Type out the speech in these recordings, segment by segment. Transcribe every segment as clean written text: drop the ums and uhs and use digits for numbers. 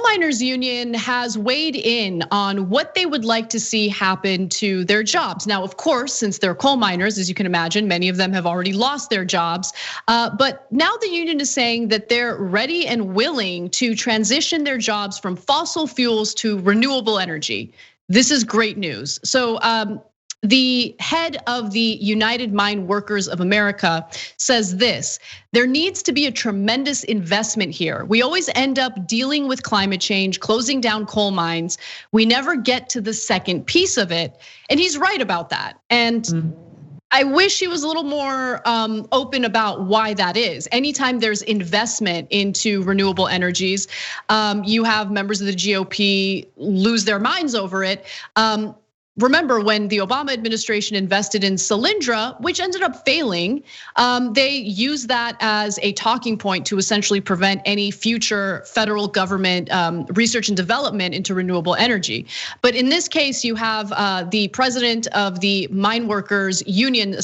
coal miners union has weighed in on what they would like to see happen to their jobs. Now, of course, since they're coal miners, as you can imagine, many of them have already lost their jobs. But now the union is saying that they're ready and willing to transition their jobs from fossil fuels to renewable energy. This is great news. So the head of the United Mine Workers of America says this: there needs to be a tremendous investment here. We always end up dealing with climate change, closing down coal mines. We never get to the second piece of it. And he's right about that. And I wish he was a little more open about why that is. Anytime there's investment into renewable energies, you have members of the GOP lose their minds over it. Remember when the Obama administration invested in Solyndra, which ended up failing, they used that as a talking point to essentially prevent any future federal government research and development into renewable energy. But in this case, you have the president of the mine workers union,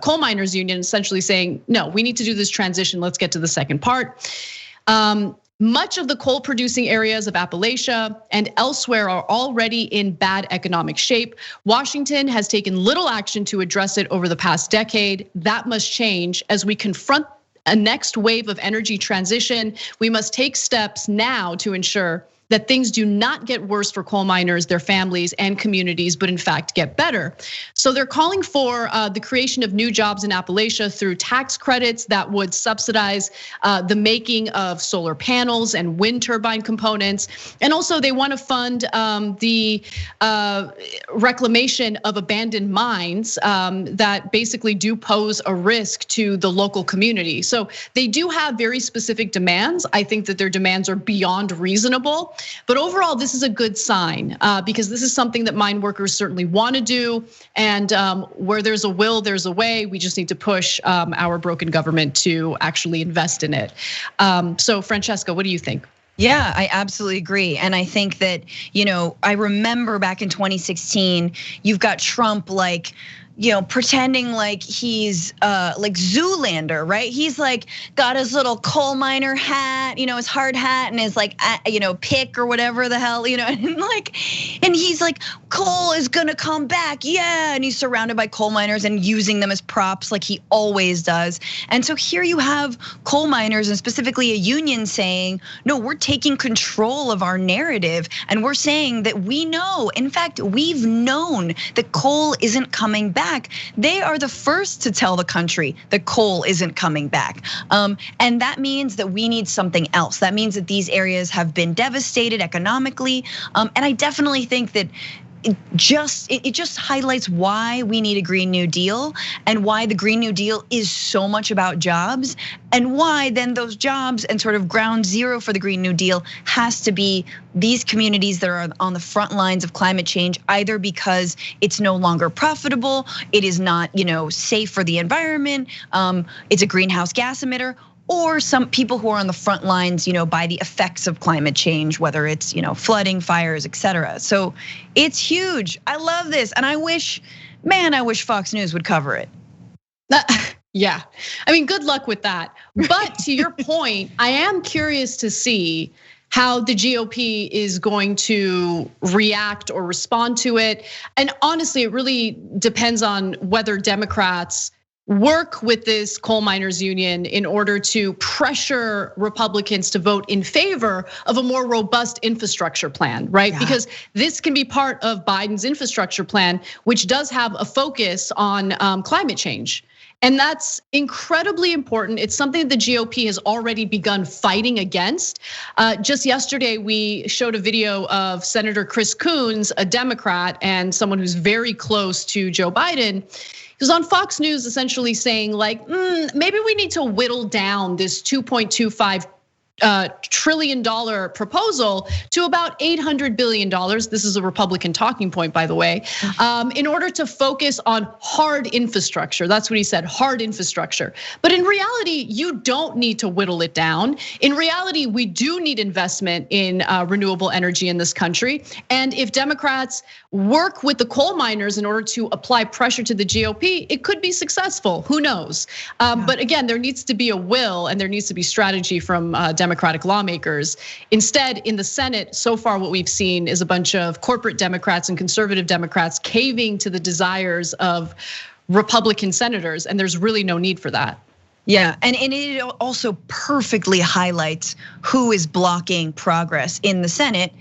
coal miners union, essentially saying, no, we need to do this transition. Let's get to the second part. Much of the coal producing areas of Appalachia and elsewhere are already in bad economic shape. Washington has taken little action to address it over the past decade. That must change as we confront a next wave of energy transition. We must take steps now to ensure that things do not get worse for coal miners, their families, and communities, but in fact get better. So they're calling for the creation of new jobs in Appalachia through tax credits that would subsidize the making of solar panels and wind turbine components. And also they want to fund the reclamation of abandoned mines that basically do pose a risk to the local community. So they do have very specific demands. I think that their demands are beyond reasonable. But overall, this is a good sign because this is something that mine workers certainly want to do. And where there's a will, there's a way. We just need to push our broken government to actually invest in it. So Francesca, what do you think? Yeah, I absolutely agree. And I think that, I remember back in 2016, you've got Trump pretending like he's like Zoolander, right? He's like got his little coal miner hat, his hard hat and his pick or whatever the hell, and he's like, coal is gonna come back, yeah. And he's surrounded by coal miners and using them as props like he always does. And so here you have coal miners and specifically a union saying, no, we're taking control of our narrative. And we're saying that we know, in fact, we've known that coal isn't coming back. They are the first to tell the country that coal isn't coming back. And that means that we need something else. That means that these areas have been devastated economically. And I definitely think that it just highlights why we need a Green New Deal and why the Green New Deal is so much about jobs and why then those jobs and sort of ground zero for the Green New Deal has to be these communities that are on the front lines of climate change, either because it's no longer profitable, it is not, safe for the environment, it's a greenhouse gas emitter, or some people who are on the front lines, by the effects of climate change, whether it's, flooding, fires, etc. So it's huge. I love this. And I wish Fox News would cover it. Yeah, I mean, good luck with that. But to your point, I am curious to see how the GOP is going to react or respond to it. And honestly, it really depends on whether Democrats work with this coal miners union in order to pressure Republicans to vote in favor of a more robust infrastructure plan, right? Yeah. Because this can be part of Biden's infrastructure plan, which does have a focus on climate change. And that's incredibly important. It's something that the GOP has already begun fighting against. Just yesterday, we showed a video of Senator Chris Coons, a Democrat and someone who's very close to Joe Biden. He was on Fox News essentially saying maybe we need to whittle down this $2.25 trillion proposal to about $800 billion. This is a Republican talking point, by the way, in order to focus on hard infrastructure. That's what he said, hard infrastructure. But in reality, you don't need to whittle it down. In reality, we do need investment in renewable energy in this country. And if Democrats work with the coal miners in order to apply pressure to the GOP, it could be successful, who knows? But again, there needs to be a will and there needs to be strategy from Democrats Democratic lawmakers. Instead, in the Senate, so far what we've seen is a bunch of corporate Democrats and conservative Democrats caving to the desires of Republican senators, and there's really no need for that. Yeah, and it also perfectly highlights who is blocking progress in the Senate.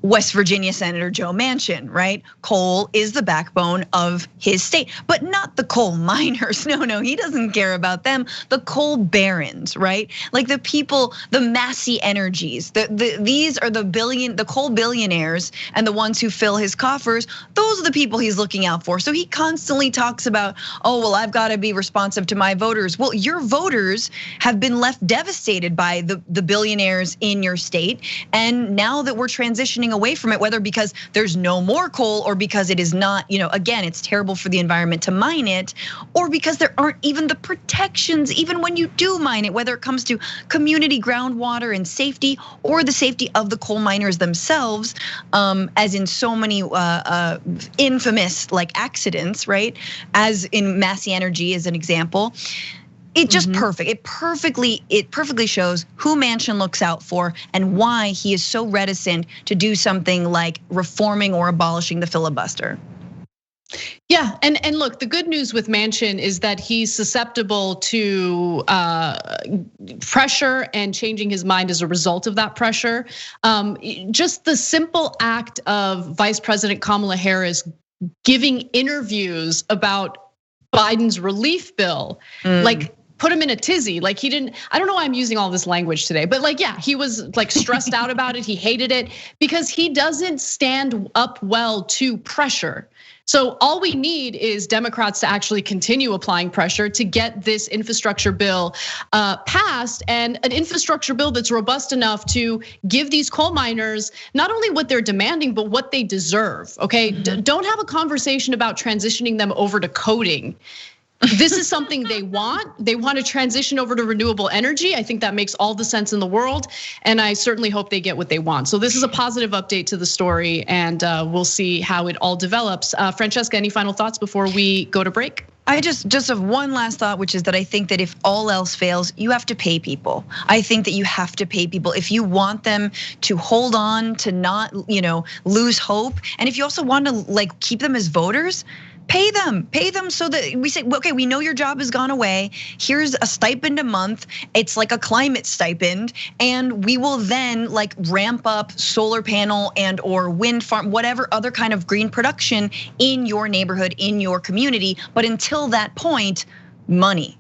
West Virginia Senator Joe Manchin, right? Coal is the backbone of his state, but not the coal miners. No, he doesn't care about them. The coal barons, right? Like the people, the Massey Energies. These are the coal billionaires and the ones who fill his coffers. Those are the people he's looking out for. So he constantly talks about, oh, well, I've got to be responsive to my voters. Well, your voters have been left devastated by the billionaires in your state. And now that we're transitioning away from it, whether because there's no more coal or because it is not, again, it's terrible for the environment to mine it, or because there aren't even the protections, even when you do mine it, whether it comes to community groundwater and safety or the safety of the coal miners themselves, as in so many infamous like accidents, right? As in Massey Energy as an example. It just perfect. It perfectly shows who Manchin looks out for and why he is so reticent to do something like reforming or abolishing the filibuster. Yeah, and look, the good news with Manchin is that he's susceptible to pressure and changing his mind as a result of that pressure. Just the simple act of Vice President Kamala Harris giving interviews about Biden's relief bill, like put him in a tizzy. Like he didn't, I don't know why I'm using all this language today, but like, yeah, he was like stressed out about it. He hated it because he doesn't stand up well to pressure. So all we need is Democrats to actually continue applying pressure to get this infrastructure bill passed, and an infrastructure bill that's robust enough to give these coal miners not only what they're demanding, but what they deserve, okay? Don't have a conversation about transitioning them over to coding. This is something they want. They want to transition over to renewable energy. I think that makes all the sense in the world. And I certainly hope they get what they want. So this is a positive update to the story, and we'll see how it all develops. Francesca, any final thoughts before we go to break? I just have one last thought, which is that I think that if all else fails, you have to pay people. I think that you have to pay people if you want them to hold on, to not, lose hope. And if you also want to like keep them as voters, pay them so that we say, okay, we know your job has gone away. Here's a stipend a month. It's like a climate stipend. And we will then like ramp up solar panel and or wind farm, whatever other kind of green production in your neighborhood, in your community. But until that point, money.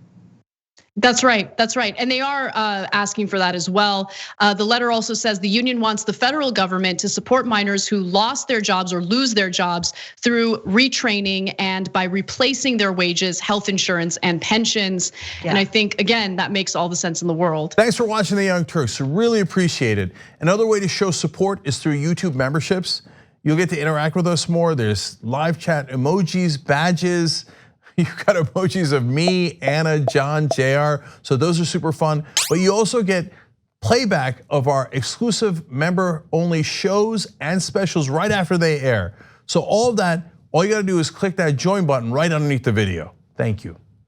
That's right. And they are asking for that as well. The letter also says the union wants the federal government to support miners who lost their jobs or lose their jobs through retraining and by replacing their wages, health insurance, and pensions. Yeah. And I think, again, that makes all the sense in the world. Thanks for watching The Young Turks. Really appreciate it. Another way to show support is through YouTube memberships. You'll get to interact with us more. There's live chat emojis, badges. You've got emojis of me, Anna, John, JR. So those are super fun. But you also get playback of our exclusive member-only shows and specials right after they air. So all of that, all you gotta do is click that join button right underneath the video. Thank you.